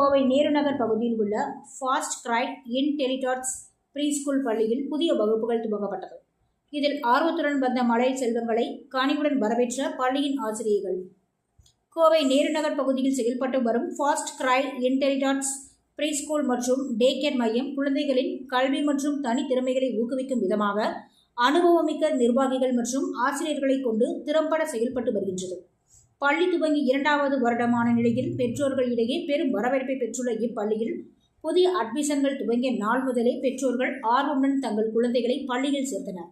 கோவை நேருநகர் பகுதியில் உள்ள ஃபாஸ்ட் கிரை Intellitots pre school பள்ளியில் புதிய வகுப்புகள் துவங்கப்பட்டது. இதில் ஆர்வத்துடன் வந்த மழை செல்வங்களை கனிவுடன் வரவேற்ற பள்ளியின் ஆசிரியர்கள். கோவை நேருநகர் பகுதியில் செயல்பட்டு வரும் ஃபாஸ்ட் கிரை இன்டெலிடாட்ஸ் ப்ரீ ஸ்கூல் மற்றும் டே கேர் மையம் குழந்தைகளின் கல்வி மற்றும் தனித்திறமைகளை ஊக்குவிக்கும் விதமாக அனுபவமிக்க நிர்வாகிகள் மற்றும் ஆசிரியர்களை கொண்டு திறம்பட செயல்பட்டு வருகின்றது. பள்ளி துவங்கி 2வது வருடமான நிலையில் பெற்றோர்களிடையே பெரும் வரவேற்பை பெற்றுள்ள இப்பள்ளியில் புதிய அட்மிஷன்கள் துவங்கிய நாள் முதலே பெற்றோர்கள் ஆர்வமுடன் தங்கள் குழந்தைகளை பள்ளியில் சேர்த்தனர்.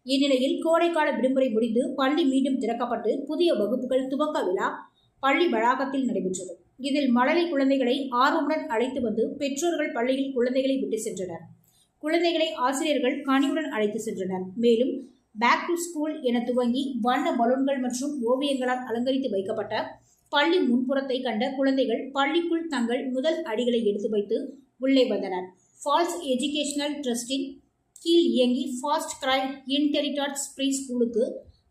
இந்நிலையில் கோடைக்கால விடுமுறை முடிந்து பள்ளி மீண்டும் திறக்கப்பட்டு புதிய வகுப்புகள் துவக்க விழா பள்ளி வளாகத்தில் நடைபெற்றது. இதில் மழலை குழந்தைகளை ஆர்வமுடன் அழைத்து வந்து பெற்றோர்கள் பள்ளியில் குழந்தைகளை விட்டு சென்றனர். குழந்தைகளை ஆசிரியர்கள் கனிவுடன் அழைத்து சென்றனர். மேலும் பேக் டு ஸ்கூல் என துவங்கி வண்ண பலூன்கள் மற்றும் ஓவியங்களால் அலங்கரித்து வைக்கப்பட்ட பள்ளி முன்புறத்தை கண்ட குழந்தைகள் பள்ளிக்குள் தங்கள் முதல் அடிகளை எடுத்து வைத்து உள்ளே வந்தனர். ஃபால்ஸ் எஜுகேஷனல் ட்ரஸ்டின் கீழ் இயங்கி ஃபாஸ்ட் கிரை இன்டெலிடாட்ஸ் ப்ரீ ஸ்கூலுக்கு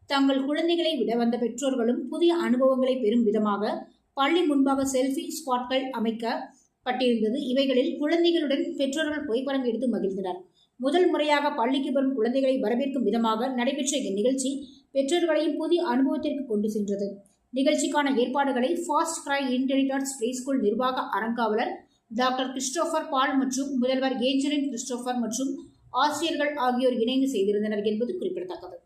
தங்கள் குழந்தைகளை விட வந்த பெற்றோர்களும் புதிய அனுபவங்களை பெறும் விதமாக பள்ளி முன்பாக செல்ஃபி ஸ்பாட்கள் அமைக்கப்பட்டிருந்தது. இவைகளில் குழந்தைகளுடன் பெற்றோர்கள் புகைப்படம் எடுத்து மகிழ்ந்தனர். முதல் முறையாக பள்ளிக்கு வரும் குழந்தைகளை வரவேற்கும் விதமாக நடைபெற்ற இந்நிகழ்ச்சி பெற்றோர்களையும் புதிய அனுபவத்திற்கு கொண்டு சென்றது. நிகழ்ச்சிக்கான ஏற்பாடுகளை ஃபாஸ்ட் கிரை இன்டெலிடாட்ஸ் ப்ரீ ஸ்கூல் நிர்வாக அறங்காவலர் டாக்டர் கிறிஸ்டோபர் பால் மற்றும் முதல்வர் ஏஞ்சலின் கிறிஸ்டோபர் மற்றும் ஆசிரியர்கள் ஆகியோர் இணைந்து செய்திருந்தனர் என்பது குறிப்பிடத்தக்கது.